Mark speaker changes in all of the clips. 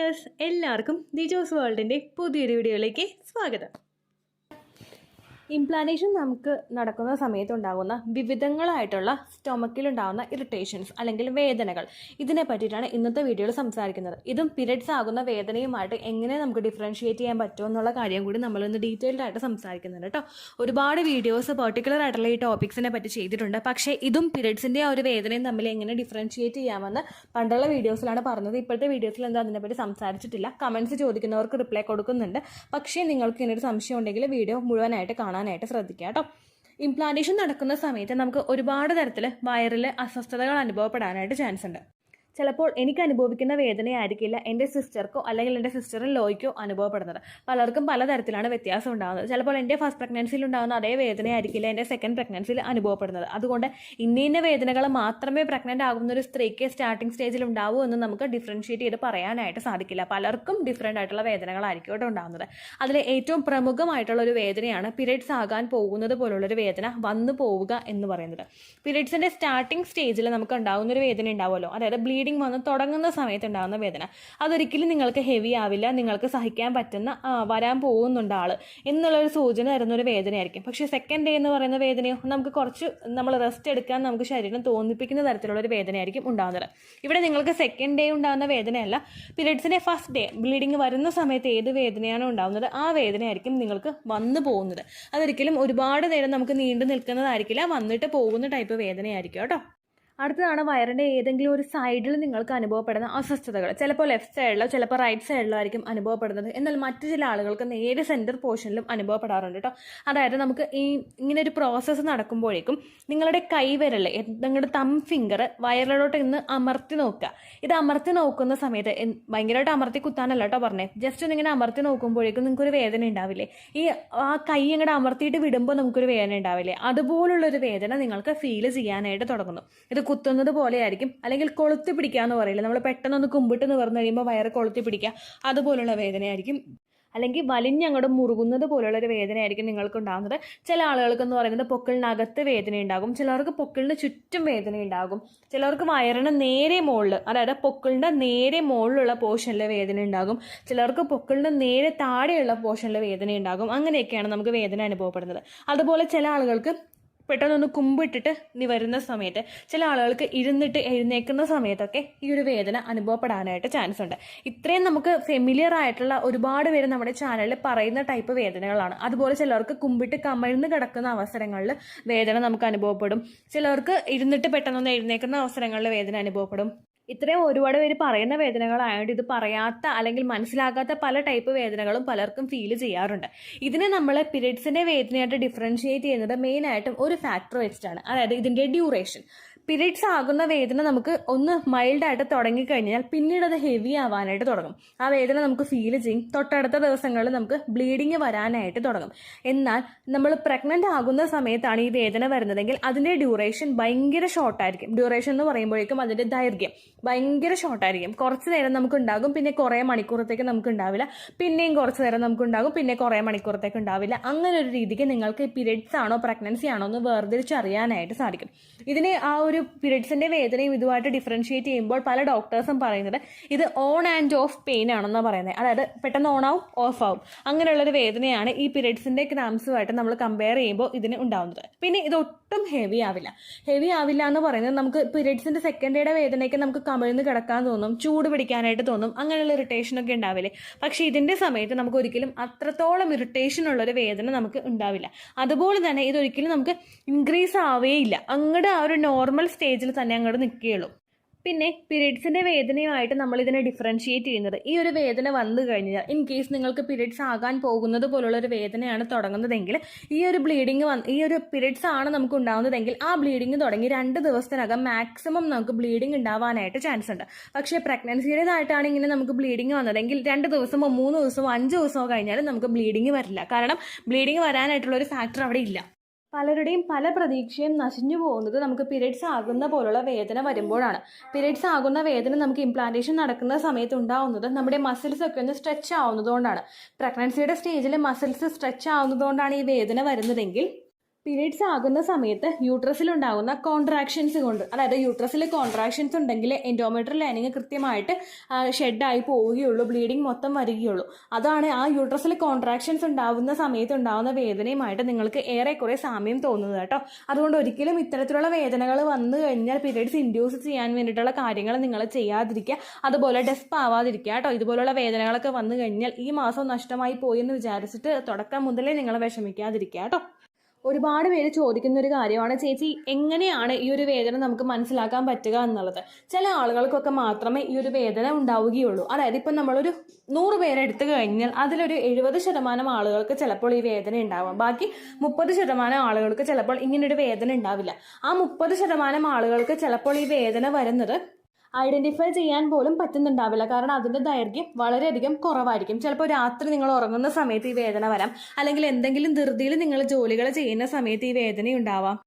Speaker 1: Dears, എല്ലാവർക്കും ദിജോസ് വേൾഡിൻ്റെ പുതിയൊരു വീഡിയോയിലേക്ക് സ്വാഗതം. ഇംപ്ലാന്റേഷൻ നമുക്ക് നടക്കുന്ന സമയത്തുണ്ടാകുന്ന വിവിധങ്ങളായിട്ടുള്ള സ്റ്റൊമക്കിലുണ്ടാകുന്ന ഇറിറ്റേഷൻസ് അല്ലെങ്കിൽ വേദനകൾ, ഇതിനെ പറ്റിയിട്ടാണ് ഇന്നത്തെ വീഡിയോയിൽ സംസാരിക്കുന്നത്. ഇതും പീരിയഡ്സ് ആകുന്ന വേദനയുമായിട്ട് എങ്ങനെ നമുക്ക് ഡിഫറൻഷിയേറ്റ് ചെയ്യാൻ പറ്റുമോ എന്നുള്ള കാര്യം കൂടി നമ്മളിന്ന് ഡീറ്റെയിൽഡ് ആയിട്ട് സംസാരിക്കുന്നുണ്ട് കേട്ടോ. ഒരുപാട് വീഡിയോസ് പെർട്ടിക്കുലർ ആയിട്ടുള്ള ഈ ടോപ്പിക്സിനെ പറ്റി ചെയ്തിട്ടുണ്ട്. പക്ഷേ ഇതും പീരിയഡ്സിൻ്റെ ആ ഒരു വേദനയും തമ്മിൽ എങ്ങനെ ഡിഫറൻഷിയേറ്റ് ചെയ്യാമെന്ന് പണ്ടുള്ള വീഡിയോസിലാണ് പറഞ്ഞത്. ഇപ്പോഴത്തെ വീഡിയോസിൽ എന്താ അതിനെപ്പറ്റി സംസാരിച്ചിട്ടില്ല. കമൻറ്റ്സ് ചോദിക്കുന്നവർക്ക് റിപ്ലൈ കൊടുക്കുന്നുണ്ട്. പക്ഷേ നിങ്ങൾക്ക് ഇങ്ങനൊരു സംശയം ഉണ്ടെങ്കിൽ വീഡിയോ മുഴുവനായിട്ട് കാണാനായിട്ട് ശ്രദ്ധിക്കുക കേട്ടോ. ഇംപ്ലാന്റേഷൻ നടക്കുന്ന സമയത്ത് നമുക്ക് ഒരുപാട് തരത്തിൽ വയറിൽ അസ്വസ്ഥതകൾ അനുഭവപ്പെടാനായിട്ട് ചാൻസ് ഉണ്ട്. ചിലപ്പോൾ എനിക്ക് അനുഭവിക്കുന്ന വേദനയായിരിക്കില്ല എൻ്റെ സിസ്റ്റർക്കോ അല്ലെങ്കിൽ എൻ്റെ സിസ്റ്ററിൻ ലോയ്ക്കോ അനുഭവപ്പെടുന്നത്. പലർക്കും പലതരത്തിലാണ് വ്യത്യാസം ഉണ്ടാകുന്നത്. ചിലപ്പോൾ എൻ്റെ ഫസ്റ്റ് പ്രഗ്നൻസിയിൽ ഉണ്ടാകുന്ന അതേ വേദനയായിരിക്കില്ല എൻ്റെ സെക്കൻഡ് പ്രഗ്നൻസിയിൽ അനുഭവപ്പെടുന്നത്. അതുകൊണ്ട് ഇന്ന വേദനകൾ മാത്രമേ പ്രഗ്നൻ്റ് ആകുന്ന ഒരു സ്ത്രീക്ക് സ്റ്റാർട്ടിംഗ് സ്റ്റേജിൽ ഉണ്ടാവൂ എന്ന് നമുക്ക് ഡിഫറൻഷിയേറ്റ് ചെയ്ത് പറയാനായിട്ട് സാധിക്കില്ല. പലർക്കും ഡിഫറെൻ്റ് ആയിട്ടുള്ള വേദനകളായിരിക്കും കേട്ടോ ഉണ്ടാകുന്നത്. അതിൽ ഏറ്റവും പ്രമുഖമായിട്ടുള്ള ഒരു വേദനയാണ് പീരിയഡ്സ് ആകാൻ പോകുന്നത് പോലുള്ളൊരു വേദന വന്നു പോവുക എന്ന് പറയുന്നത്. പീരിയഡ്സിൻ്റെ സ്റ്റാർട്ടിംഗ് സ്റ്റേജിൽ നമുക്ക് ഉണ്ടാകുന്ന ഒരു വേദന ഉണ്ടാവുമല്ലോ, അതായത് ബ്ലീഡിംഗ് വന്ന് തുടങ്ങുന്ന സമയത്ത് ഉണ്ടാകുന്ന വേദന. അതൊരിക്കലും നിങ്ങൾക്ക് ഹെവി ആവില്ല, നിങ്ങൾക്ക് സഹിക്കാൻ പറ്റുന്ന വരാൻ പോകുന്നുണ്ട് ആള് എന്നുള്ളൊരു സൂചന തരുന്നൊരു വേദനയായിരിക്കും. പക്ഷേ സെക്കൻഡ് ഡേ എന്ന് പറയുന്ന വേദനയോ നമുക്ക് കുറച്ച് നമ്മൾ റെസ്റ്റ് എടുക്കാൻ നമുക്ക് ശരീരം തോന്നിപ്പിക്കുന്ന തരത്തിലുള്ളൊരു വേദനയായിരിക്കും ഉണ്ടാകുന്നത്. ഇവിടെ നിങ്ങൾക്ക് സെക്കൻഡ് ഡേ ഉണ്ടാകുന്ന വേദനയല്ല, പീരിയഡ്സിൻ്റെ ഫസ്റ്റ് ഡേ ബ്ലീഡിങ് വരുന്ന സമയത്ത് ഏത് വേദനയാണോ ഉണ്ടാകുന്നത് ആ വേദനയായിരിക്കും നിങ്ങൾക്ക് വന്നു പോകുന്നത്. അതൊരിക്കലും ഒരുപാട് നേരം നമുക്ക് നീണ്ടു നിൽക്കുന്നതായിരിക്കില്ല, വന്നിട്ട് പോകുന്ന ടൈപ്പ് വേദനയായിരിക്കും കേട്ടോ. അടുത്തതാണ് വയറിൻ്റെ ഏതെങ്കിലും ഒരു സൈഡിൽ നിങ്ങൾക്ക് അനുഭവപ്പെടുന്ന അസ്വസ്ഥതകൾ. ചിലപ്പോൾ ലെഫ്റ്റ് സൈഡിലോ ചിലപ്പോൾ റൈറ്റ് സൈഡിലോ ആയിരിക്കും അനുഭവപ്പെടുന്നത്. എന്നാൽ മറ്റു ചില ആളുകൾക്ക് നേരെ സെൻറ്റർ പോർഷനിലും അനുഭവപ്പെടാറുണ്ട് കേട്ടോ. അതായത് നമുക്ക് ഇങ്ങനെ ഒരു പ്രോസസ്സ് നടക്കുമ്പോഴേക്കും നിങ്ങളുടെ കൈവിരൽ, നിങ്ങളുടെ തം ഫിംഗർ വയറിലോട്ട് ഇന്ന് അമർത്തി നോക്കുക. ഇത് അമർത്തി നോക്കുന്ന സമയത്ത് ഭയങ്കരമായിട്ട് അമർത്തി കുത്താനല്ല കേട്ടോ പറഞ്ഞേ, ജസ്റ്റ് ഒന്നിങ്ങനെ അമർത്തി നോക്കുമ്പോഴേക്കും നിങ്ങൾക്കൊരു വേദന ഉണ്ടാവില്ലേ? ആ കൈ ഇങ്ങോട്ട് അമർത്തിയിട്ട് വിടുമ്പോൾ നമുക്കൊരു വേദന ഉണ്ടാവില്ലേ? അതുപോലുള്ളൊരു വേദന നിങ്ങൾക്ക് ഫീൽ ചെയ്യാനായിട്ട് തുടങ്ങുന്നു. ഇത് കുത്തുന്നത് പോലെയായിരിക്കും, അല്ലെങ്കിൽ കൊളുത്തി പിടിക്കുക എന്ന് പറയില്ല, നമ്മൾ പെട്ടെന്നൊന്ന് കുമ്പിട്ട് നിവർന്നു കഴിയുമ്പോൾ വയറ് കൊളുത്തി പിടിക്കുക, അതുപോലുള്ള വേദനയായിരിക്കും. അല്ലെങ്കിൽ വലിഞ്ഞങ്ങോട്ട് മുറുകുന്നത് പോലുള്ളൊരു വേദനയായിരിക്കും നിങ്ങൾക്ക് ഉണ്ടാകുന്നത്. ചില ആളുകൾക്ക് എന്ന് പറയുന്നത് പൊക്കിളിനകത്ത് വേദന ഉണ്ടാകും, ചിലർക്ക് പൊക്കിളിന് ചുറ്റും വേദന ഉണ്ടാകും, ചിലർക്ക് വയറിന് നേരെ മുകളിൽ, അതായത് പൊക്കിളിൻ്റെ നേരെ മുകളിലുള്ള പോർഷനിൽ വേദന ഉണ്ടാകും, ചിലർക്ക് പൊക്കിളിന് നേരെ താഴെയുള്ള പോർഷനിൽ വേദന ഉണ്ടാകും. അങ്ങനെയൊക്കെയാണ് നമുക്ക് വേദന അനുഭവപ്പെടുന്നത്. അതുപോലെ ചില ആളുകൾക്ക് പെട്ടെന്നൊന്ന് കുമ്പിട്ടിട്ട് വരുന്ന സമയത്ത്, ചില ആളുകൾക്ക് ഇരുന്നിട്ട് എഴുന്നേക്കുന്ന സമയത്തൊക്കെ ഈ ഒരു വേദന അനുഭവപ്പെടാനായിട്ട് ചാൻസ് ഉണ്ട്. ഇത്രയും നമുക്ക് ഫെമിലിയർ ആയിട്ടുള്ള ഒരുപാട് പേര് നമ്മുടെ ചാനലിൽ പറയുന്ന ടൈപ്പ് വേദനകളാണ്. അതുപോലെ ചിലർക്ക് കുമ്പിട്ട് കമിഴ്ന്ന് കിടക്കുന്ന അവസരങ്ങളിൽ വേദന നമുക്ക് അനുഭവപ്പെടും, ചിലർക്ക് ഇരുന്നിട്ട് പെട്ടെന്നൊന്ന് എഴുന്നേക്കുന്ന അവസരങ്ങളിൽ വേദന അനുഭവപ്പെടും. ഇത്രയും ഒരുപാട് പേര് പറയുന്ന വേദനകളായതുകൊണ്ട് ഇത് പറയാത്ത അല്ലെങ്കിൽ മനസ്സിലാകാത്ത പല ടൈപ്പ് വേദനകളും പലർക്കും ഫീൽ ചെയ്യാറുണ്ട്. ഇതിനെ നമ്മൾ പീരിയഡ്സിൻ്റെ വേദനയായിട്ട് ഡിഫറൻഷിയേറ്റ് ചെയ്യുന്നത് മെയിനായിട്ടും ഒരു ഫാക്ടർ വെച്ചിട്ടാണ്, അതായത് ഇതിൻ്റെ ഡ്യൂറേഷൻ. പീരിയഡ്സ് ആകുന്ന വേദന നമുക്ക് ഒന്ന് മൈൽഡായിട്ട് തുടങ്ങിക്കഴിഞ്ഞാൽ പിന്നീട് അത് ഹെവി ആവാനായിട്ട് തുടങ്ങും. ആ വേദന നമുക്ക് ഫീൽ ചെയ്യും. തൊട്ടടുത്ത ദിവസങ്ങളിൽ നമുക്ക് ബ്ലീഡിങ് വരാനായിട്ട് തുടങ്ങും. എന്നാൽ നമ്മൾ പ്രഗ്നൻ്റ് ആകുന്ന സമയത്താണ് ഈ വേദന വരുന്നതെങ്കിൽ അതിൻ്റെ ഡ്യൂറേഷൻ ഭയങ്കര ഷോർട്ടായിരിക്കും. ഡ്യൂറേഷൻ എന്ന് പറയുമ്പോഴേക്കും അതിൻ്റെ ദൈർഘ്യം ഭയങ്കര ഷോർട്ടായിരിക്കും. കുറച്ച് നേരം നമുക്ക് ഉണ്ടാകും, പിന്നെ കുറേ മണിക്കൂറത്തേക്ക് നമുക്ക് ഉണ്ടാവില്ല, പിന്നെയും കുറച്ച് നേരം നമുക്ക് ഉണ്ടാകും, പിന്നെ കുറേ മണിക്കൂറത്തേക്ക് ഉണ്ടാവില്ല. അങ്ങനെ ഒരു രീതിക്ക് നിങ്ങൾക്ക് പീരിയഡ്സ് ആണോ പ്രഗ്നൻസി ആണോ എന്ന് വേർതിരിച്ചറിയാനായിട്ട് സാധിക്കും. ഇതിന് ആ ഒരു പീരിയഡ്സിന്റെ വേദനയും ഇതുമായിട്ട് ഡിഫറൻഷിയേറ്റ് ചെയ്യുമ്പോൾ പല ഡോക്ടേഴ്സും പറയുന്നത് ഇത് ഓൺ ആൻഡ് ഓഫ് പെയിൻ ആണെന്നാണ് പറയുന്നത്. അതായത് പെട്ടെന്ന് ഓൺ ആവും, ഓഫ് ആവും, അങ്ങനെയുള്ളൊരു വേദനയാണ് ഈ പീരിയഡ്സിന്റെ ക്രാംസുമായിട്ട് നമ്മൾ കമ്പയർ ചെയ്യുമ്പോൾ ഇതിന് ഉണ്ടാവുന്നത്. പിന്നെ ഇത് ഒട്ടും ഹെവി ആവില്ല. ഹെവി ആവില്ല എന്ന് പറയുന്നത് നമുക്ക് പീരിയഡ്സിന്റെ സെക്കൻഡ് ഡേയുടെ വേദനയ്ക്ക് നമുക്ക് കമിഴ്ന്ന് കിടക്കാൻ തോന്നും, ചൂട് പിടിക്കാനായിട്ട് തോന്നും, അങ്ങനെയുള്ള ഇറിറ്റേഷനൊക്കെ ഉണ്ടാവില്ലേ. പക്ഷേ ഇതിന്റെ സമയത്ത് നമുക്ക് ഒരിക്കലും അത്രത്തോളം ഇറിറ്റേഷൻ ഉള്ളൊരു വേദന നമുക്ക് ഉണ്ടാവില്ല. അതുപോലെ തന്നെ ഇതൊരിക്കലും നമുക്ക് ഇൻക്രീസ് ആവേയില്ല, അങ്ങോട്ട് ആ ഒരു നോർമൽ സ്റ്റേജിൽ തന്നെ അങ്ങോട്ട് നിൽക്കുകയുള്ളൂ. പിന്നെ പീരിയഡ്സിൻ്റെ വേദനയുമായിട്ട് നമ്മൾ ഇതിനെ ഡിഫറൻഷിയേറ്റ് ചെയ്യുന്നത്, ഈ ഒരു വേദന വന്നു കഴിഞ്ഞാൽ ഇൻ കേസ് നിങ്ങൾക്ക് പീരിയഡ്സ് ആകാൻ പോകുന്നത് പോലുള്ള ഒരു വേദനയാണ് തുടങ്ങുന്നതെങ്കിൽ, ഈ ഒരു ഈ ഒരു പീരിയഡ്സ് ആണ് നമുക്ക് ഉണ്ടാകുന്നതെങ്കിൽ ആ ബ്ലീഡിങ് തുടങ്ങി 2 ദിവസത്തിനകം മാക്സിമം നമുക്ക് ബ്ലീഡിങ് ഉണ്ടാവാനായിട്ട് ചാൻസ് ഉണ്ട്. പക്ഷേ പ്രഗ്നൻസിയുടേതായിട്ടാണ് ഇങ്ങനെ നമുക്ക് ബ്ലീഡിങ് വന്നതെങ്കിൽ 2 ദിവസമോ 3 ദിവസമോ 5 ദിവസമോ കഴിഞ്ഞാലും നമുക്ക് ബ്ലീഡിങ് വരില്ല. കാരണം ബ്ലീഡിങ് വരാനായിട്ടുള്ള ഒരു ഫാക്ടർ അവിടെ ഇല്ല. പലരുടെയും പല പ്രതീക്ഷയും നശിഞ്ഞു പോകുന്നത് നമുക്ക് പീരിയഡ്സ് ആകുന്ന പോലുള്ള വേദന വരുമ്പോഴാണ്. പീരിയഡ്സ് ആകുന്ന വേദന നമുക്ക് ഇംപ്ലാന്റേഷൻ നടക്കുന്ന സമയത്ത് ഉണ്ടാവുന്നത് നമ്മുടെ മസിൽസ് ഒക്കെ ഒന്ന് സ്ട്രെച്ച് ആവുന്നതുകൊണ്ടാണ്. പ്രഗ്നൻസിയുടെ സ്റ്റേജിൽ മസിൽസ് സ്ട്രെച്ച് ആവുന്നതുകൊണ്ടാണ് ഈ വേദന വരുന്നതെങ്കിൽ പീരീഡ്സ് ആകുന്ന സമയത്ത് യൂട്രസിലുണ്ടാകുന്ന കോൺട്രാക്ഷൻസ് കൊണ്ട്, അതായത് യൂട്രസിൽ കോൺട്രാക്ഷൻസ് ഉണ്ടെങ്കിൽ എൻഡോമെട്രിയൽ ലൈനിങ് കൃത്യമായിട്ട് ഷെഡായി പോവുകയുള്ളൂ, ബ്ലീഡിങ് മൊത്തം വരികയുള്ളൂ. അതാണ് ആ യൂട്രസിൽ കോൺട്രാക്ഷൻസ് ഉണ്ടാകുന്ന സമയത്ത് ഉണ്ടാകുന്ന വേദനയുമായിട്ട് നിങ്ങൾക്ക് ഏറെക്കുറെ സാമ്യം തോന്നുന്നത് കേട്ടോ. അതുകൊണ്ട് ഒരിക്കലും ഇത്തരത്തിലുള്ള വേദനകൾ വന്നു കഴിഞ്ഞാൽ പീരീഡ്സ് ഇൻഡ്യൂസ് ചെയ്യാൻ വേണ്ടിയിട്ടുള്ള കാര്യങ്ങൾ നിങ്ങൾ ചെയ്യാതിരിക്കുക. അതുപോലെ ഡെസ്പ് ആവാതിരിക്കുക കേട്ടോ. ഇതുപോലുള്ള വേദനകളൊക്കെ വന്നു കഴിഞ്ഞാൽ ഈ മാസം നഷ്ടമായി പോയി എന്ന് വിചാരിച്ചിട്ട് തുടക്കം മുതലേ നിങ്ങൾ വിഷമിക്കാതിരിക്കുക കേട്ടോ. ഒരുപാട് പേര് ചോദിക്കുന്ന ഒരു കാര്യമാണ്, ചേച്ചി എങ്ങനെയാണ് ഈ ഒരു വേദന നമുക്ക് മനസ്സിലാക്കാൻ പറ്റുക എന്നുള്ളത്. ചില ആളുകൾക്കൊക്കെ മാത്രമേ ഈ ഒരു വേദന ഉണ്ടാവുകയുള്ളൂ. അതായത് ഇപ്പം നമ്മളൊരു 100 പേരെ എടുത്തു കഴിഞ്ഞാൽ അതിലൊരു 70% ആളുകൾക്ക് ചിലപ്പോൾ ഈ വേദന ഉണ്ടാവാം. ബാക്കി 30% ആളുകൾക്ക് ചിലപ്പോൾ ഇങ്ങനൊരു വേദന ഉണ്ടാവില്ല. ആ 30% ആളുകൾക്ക് ചിലപ്പോൾ ഈ വേദന വരുന്നത് ഐഡന്റിഫൈ ചെയ്യാൻ പോലും പറ്റുന്നുണ്ടാവില്ല. കാരണം അതിൻ്റെ ദൈർഘ്യം വളരെയധികം കുറവായിരിക്കും. ചിലപ്പോൾ രാത്രി നിങ്ങൾ ഉറങ്ങുന്ന സമയത്ത് ഈ വേദന വരാം, അല്ലെങ്കിൽ എന്തെങ്കിലും ധൃതിയിൽ നിങ്ങൾ ജോലികൾ ചെയ്യുന്ന സമയത്ത് ഈ വേദന ഉണ്ടാവാം.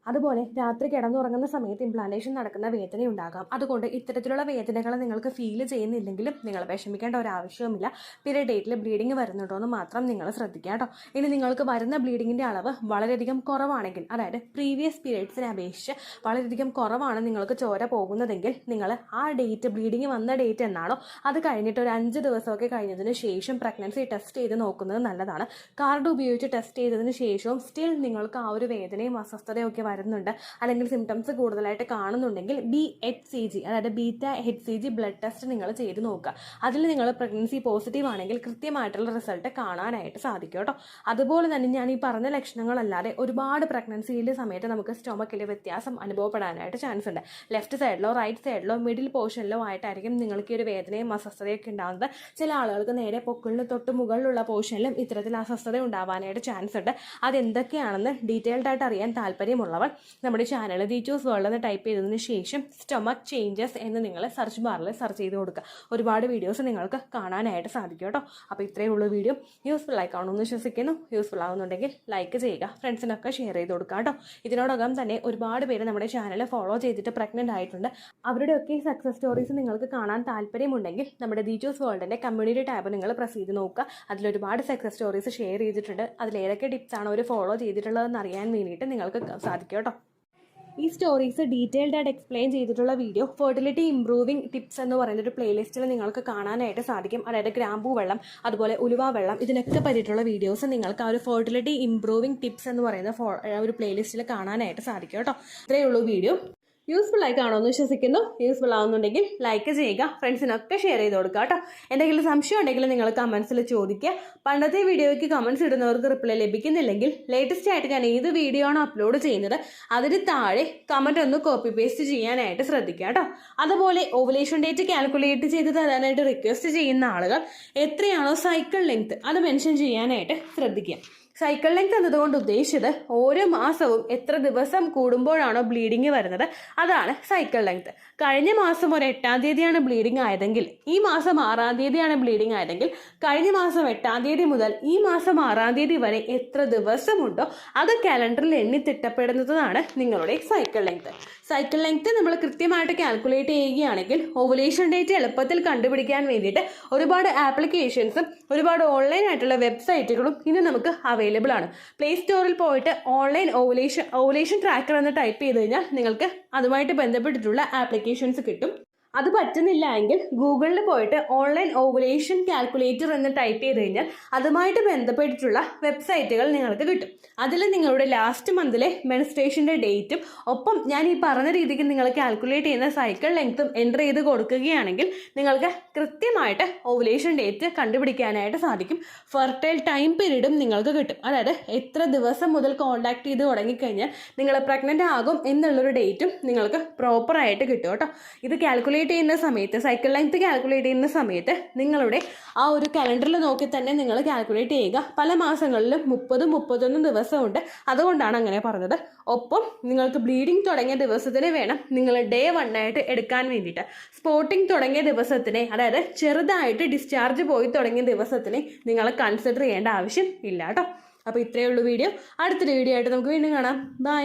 Speaker 1: അതുപോലെ രാത്രി കിടന്നുറങ്ങുന്ന സമയത്ത് ഇംപ്ലാന്റേഷൻ നടക്കുന്ന വേദന ഉണ്ടാകാം. അതുകൊണ്ട് ഇത്തരത്തിലുള്ള വേദനകൾ നിങ്ങൾക്ക് ഫീൽ ചെയ്യുന്നില്ലെങ്കിലും നിങ്ങൾ വിഷമിക്കേണ്ട ഒരു ആവശ്യവുമില്ല. പീരിയഡ് ഡേറ്റിൽ ബ്ലീഡിങ് വരുന്നുണ്ടോ എന്ന് മാത്രം നിങ്ങൾ ശ്രദ്ധിക്കുക കേട്ടോ. ഇനി നിങ്ങൾക്ക് വരുന്ന ബ്ലീഡിങ്ങിൻ്റെ അളവ് വളരെയധികം കുറവാണെങ്കിൽ, അതായത് പ്രീവിയസ് പീരിയഡ്സിനെ അപേക്ഷിച്ച് വളരെയധികം കുറവാണ് നിങ്ങൾക്ക് ചോര പോകുന്നതെങ്കിൽ, നിങ്ങൾ ആ ഡേറ്റ്, ബ്ലീഡിങ് വന്ന ഡേറ്റ് എന്നാണോ അത് കഴിഞ്ഞിട്ട് ഒരു 5 ദിവസമൊക്കെ കഴിഞ്ഞതിന് ശേഷം പ്രഗ്നൻസി ടെസ്റ്റ് ചെയ്ത് നോക്കുന്നത് നല്ലതാണ്. കാർഡ് ഉപയോഗിച്ച് ടെസ്റ്റ് ചെയ്തതിന് ശേഷവും സ്റ്റിൽ നിങ്ങൾക്ക് ആ ഒരു വേദനയും അസ്വസ്ഥതയും ഒക്കെ വരുന്നുണ്ട്, അല്ലെങ്കിൽ സിംറ്റംസ് കൂടുതലായിട്ട് കാണുന്നുണ്ടെങ്കിൽ BHCG, അതായത് ബീറ്റ HCG ബ്ലഡ് ടെസ്റ്റ് നിങ്ങൾ ചെയ്ത് നോക്കുക. അതിൽ നിങ്ങൾ പ്രഗ്നൻസി പോസിറ്റീവ് ആണെങ്കിൽ കൃത്യമായിട്ടുള്ള റിസൾട്ട് കാണാനായിട്ട് സാധിക്കും കേട്ടോ. അതുപോലെ തന്നെ ഞാൻ ഈ പറഞ്ഞ ലക്ഷണങ്ങളല്ലാതെ ഒരുപാട് പ്രഗ്നൻസിയുടെ സമയത്ത് നമുക്ക് സ്റ്റൊമക്കിൽ വ്യത്യാസം അനുഭവപ്പെടാനായിട്ട് ചാൻസ് ഉണ്ട്. ലെഫ്റ്റ് സൈഡിലോ റൈറ്റ് സൈഡിലോ മിഡിൽ പോർഷനിലോ ആയിട്ടായിരിക്കും നിങ്ങൾക്ക് ഈ ഒരു വേദനയും അസ്വസ്ഥതയൊക്കെ ഉണ്ടാകുന്നത്. ചില ആളുകൾക്ക് നേരെ പൊക്കിളിന് തൊട്ട് മുകളിലുള്ള പോർഷനിലും ഇത്തരത്തിൽ അസ്വസ്ഥത ഉണ്ടാവാനായിട്ട് ചാൻസ് ഉണ്ട്. അതെന്തൊക്കെയാണെന്ന് ഡീറ്റെയിൽഡ് ആയിട്ട് അറിയാൻ താല്പര്യമുള്ളവർ നമ്മുടെ ചാനൽ ദീച്ചൂസ് വേൾഡ് എന്ന് ടൈപ്പ് ചെയ്തതിന് ശേഷം സ്റ്റൊമക് ചേഞ്ചസ് എന്ന് നിങ്ങൾ സെർച്ച് ബാറിൽ സെർച്ച് ചെയ്ത് കൊടുക്കുക. ഒരുപാട് വീഡിയോസ് നിങ്ങൾക്ക് കാണാനായിട്ട് സാധിക്കും കേട്ടോ. അപ്പോൾ ഇത്രയേ ഉള്ളൂ വീഡിയോ. യൂസ്ഫുൾ ആയി കാണുമെന്ന് വിശ്വസിക്കുന്നു. യൂസ്ഫുൾ ആകുന്നുണ്ടെങ്കിൽ ലൈക്ക് ചെയ്യുക, ഫ്രണ്ട്സിനൊക്കെ ഷെയർ ചെയ്ത് കൊടുക്കുക കേട്ടോ. ഇതിനോടകം തന്നെ ഒരുപാട് പേര് നമ്മുടെ ചാനൽ ഫോളോ ചെയ്തിട്ട് പ്രഗ്നൻ്റ് ആയിട്ടുണ്ട്. അവരുടെയൊക്കെ സക്സസ് സ്റ്റോറീസ് നിങ്ങൾക്ക് കാണാൻ താല്പര്യമുണ്ടെങ്കിൽ നമ്മുടെ ദീച്ചൂസ് വേൾഡിൻ്റെ കമ്മ്യൂണിറ്റി ടാബ് നിങ്ങൾ പ്രസ് ചെയ്ത് നോക്കുക. അതിലൊരുപാട് സക്സസ് സ്റ്റോറീസ് ഷെയർ ചെയ്തിട്ടുണ്ട്. അതിലേതൊക്കെ ടിപ്സാണ് അവർ ഫോളോ ചെയ്തിട്ടുള്ളതെന്ന് അറിയാൻ വേണ്ടിയിട്ട് നിങ്ങൾക്ക് സാധിക്കും കേട്ടോ. ഈ സ്റ്റോറീസ് ഡീറ്റെയിൽഡ് ആയിട്ട് എക്സ്പ്ലെയിൻ ചെയ്തിട്ടുള്ള വീഡിയോ ഫെർട്ടിലിറ്റി ഇംപ്രൂവിംഗ് ടിപ്സ് എന്ന് പറയുന്ന ഒരു പ്ലേലിസ്റ്റിൽ നിങ്ങൾക്ക് കാണാനായിട്ട് സാധിക്കും. അതായത് ഗ്രാമ്പൂ വെള്ളം, അതുപോലെ ഉലുവ വെള്ളം, ഇതിനൊക്കെ പറ്റിയിട്ടുള്ള വീഡിയോസ് നിങ്ങൾക്ക് ആ ഒരു ഫെർട്ടിലിറ്റി ഇംപ്രൂവിംഗ് ടിപ്സ് എന്ന് പറയുന്ന ഒരു പ്ലേലിസ്റ്റിൽ കാണാനായിട്ട് സാധിക്കും കേട്ടോ. ഇത്രയേ ഉള്ളൂ വീഡിയോ. യൂസ്ഫുൾ ആയി കാണുമെന്ന് വിശ്വസിക്കുന്നു. യൂസ്ഫുൾ ആവുന്നുണ്ടെങ്കിൽ ലൈക്ക് ചെയ്യുക, ഫ്രണ്ട്സിനൊക്കെ ഷെയർ ചെയ്ത് കൊടുക്കുക കേട്ടോ. എന്തെങ്കിലും സംശയം ഉണ്ടെങ്കിൽ നിങ്ങൾ കമൻസിൽ ചോദിക്കുക. പണ്ടത്തെ വീഡിയോയ്ക്ക് കമൻസ് ഇടുന്നവർക്ക് റിപ്ലൈ ലഭിക്കുന്നില്ലെങ്കിൽ ലേറ്റസ്റ്റ് ആയിട്ട് ഞാൻ ഏത് വീഡിയോ ആണ് അപ്ലോഡ് ചെയ്യുന്നത് അതിന് താഴെ കമൻറ്റ് ഒന്ന് കോപ്പി പേസ്റ്റ് ചെയ്യാനായിട്ട് ശ്രദ്ധിക്കുക കേട്ടോ. അതുപോലെ ഓവുലേഷൻ ഡേറ്റ് കാൽക്കുലേറ്റ് ചെയ്ത് തരാനായിട്ട് റിക്വസ്റ്റ് ചെയ്യുന്ന ആളുകൾ എത്രയാണോ സൈക്കിൾ ലെങ്ത് അത് മെൻഷൻ ചെയ്യാനായിട്ട് ശ്രദ്ധിക്കുക. സൈക്കിൾ ലെങ്ത് എന്നതുകൊണ്ട് ഉദ്ദേശിച്ചത് ഓരോ മാസവും എത്ര ദിവസം കൂടുമ്പോഴാണോ ബ്ലീഡിങ് വരുന്നത് അതാണ് സൈക്കിൾ ലെങ്ത്. കഴിഞ്ഞ മാസം ഒരു 8-ാം തീയതിയാണ് ബ്ലീഡിങ് ആയതെങ്കിൽ ഈ മാസം 6-ാം തീയതിയാണ് ബ്ലീഡിങ് ആയതെങ്കിൽ കഴിഞ്ഞ മാസം 8-ാം തീയതി മുതൽ ഈ മാസം 6-ാം തീയതി വരെ എത്ര ദിവസമുണ്ടോ അത് കാലണ്ടറിൽ എണ്ണി തിട്ടപ്പെടുന്നതാണ് നിങ്ങളുടെ സൈക്കിൾ ലെങ്ത്. സൈക്കിൾ ലെങ്ത് നമ്മൾ കൃത്യമായിട്ട് കാൽക്കുലേറ്റ് ചെയ്യുകയാണെങ്കിൽ ഓവുലേഷൻ ഡേറ്റ് എളുപ്പത്തിൽ കണ്ടുപിടിക്കാൻ വേണ്ടിയിട്ട് ഒരുപാട് ആപ്ലിക്കേഷൻസും ഒരുപാട് ഓൺലൈൻ ആയിട്ടുള്ള വെബ്സൈറ്റുകളും ഇന്ന് നമുക്ക് അവൈലബിൾ ആണ്. പ്ലേ സ്റ്റോറിൽ പോയിട്ട് ഓൺലൈൻ ഓവുലേഷൻ ട്രാക്കർ എന്ന് ടൈപ്പ് ചെയ്ത് കഴിഞ്ഞാൽ നിങ്ങൾക്ക് അതുമായിട്ട് ബന്ധപ്പെട്ടിട്ടുള്ള ആപ്ലിക്കേഷൻസ് കിട്ടും. അത് പറ്റുന്നില്ല എങ്കിൽ ഗൂഗിളിൽ പോയിട്ട് ഓൺലൈൻ ഓവുലേഷൻ കാൽക്കുലേറ്റർ എന്ന് ടൈപ്പ് ചെയ്ത് കഴിഞ്ഞാൽ അതുമായിട്ട് ബന്ധപ്പെട്ടിട്ടുള്ള വെബ്സൈറ്റുകൾ നിങ്ങൾക്ക് കിട്ടും. അതിൽ നിങ്ങളുടെ ലാസ്റ്റ് മന്തിലെ മെൻസ്ട്രേഷൻ്റെ ഡേറ്റും ഒപ്പം ഞാൻ ഈ പറഞ്ഞ രീതിക്ക് നിങ്ങൾ കാൽക്കുലേറ്റ് ചെയ്യുന്ന സൈക്കിൾ ലെങ്ത്തും എൻ്റർ ചെയ്ത് കൊടുക്കുകയാണെങ്കിൽ നിങ്ങൾക്ക് കൃത്യമായിട്ട് ഓവുലേഷൻ ഡേറ്റ് കണ്ടുപിടിക്കാനായിട്ട് സാധിക്കും. ഫെർട്ടൈൽ ടൈം പീരീഡും നിങ്ങൾക്ക് കിട്ടും. അതായത് എത്ര ദിവസം മുതൽ കോൺടാക്ട് ചെയ്ത് തുടങ്ങിക്കഴിഞ്ഞാൽ നിങ്ങൾ പ്രഗ്നൻ്റ് ആകും എന്നുള്ളൊരു ഡേറ്റും നിങ്ങൾക്ക് പ്രോപ്പറായിട്ട് കിട്ടും കേട്ടോ. ഇത് കാൽക്കുലേറ്റ് ചെയ്യുന്ന സമയത്ത്, സൈക്കിൾ ലെങ്ത് കാൽക്കുലേറ്റ് ചെയ്യുന്ന സമയത്ത് നിങ്ങളുടെ ആ ഒരു കലണ്ടറിൽ നോക്കി തന്നെ നിങ്ങൾ കാൽക്കുലേറ്റ് ചെയ്യുക. പല മാസങ്ങളിലും 30-31 ദിവസമുണ്ട്. അതുകൊണ്ടാണ് അങ്ങനെ പറഞ്ഞത്. ഒപ്പം നിങ്ങൾക്ക് ബ്ലീഡിങ് തുടങ്ങിയ ദിവസത്തിന് വേണം നിങ്ങൾ ഡേ 1 ആയിട്ട് എടുക്കാൻ വേണ്ടിയിട്ട്. സ്പോട്ടിങ് തുടങ്ങിയ ദിവസത്തിനെ, അതായത് ചെറുതായിട്ട് ഡിസ്ചാർജ് പോയി തുടങ്ങിയ ദിവസത്തിനെ നിങ്ങൾ കൺസിഡർ ചെയ്യേണ്ട ആവശ്യം ഇല്ല കേട്ടോ. അപ്പോൾ ഇത്രയേ ഉള്ളൂ വീഡിയോ. അടുത്തൊരു വീഡിയോ ആയിട്ട് നമുക്ക് വീണ്ടും കാണാം. ബൈ.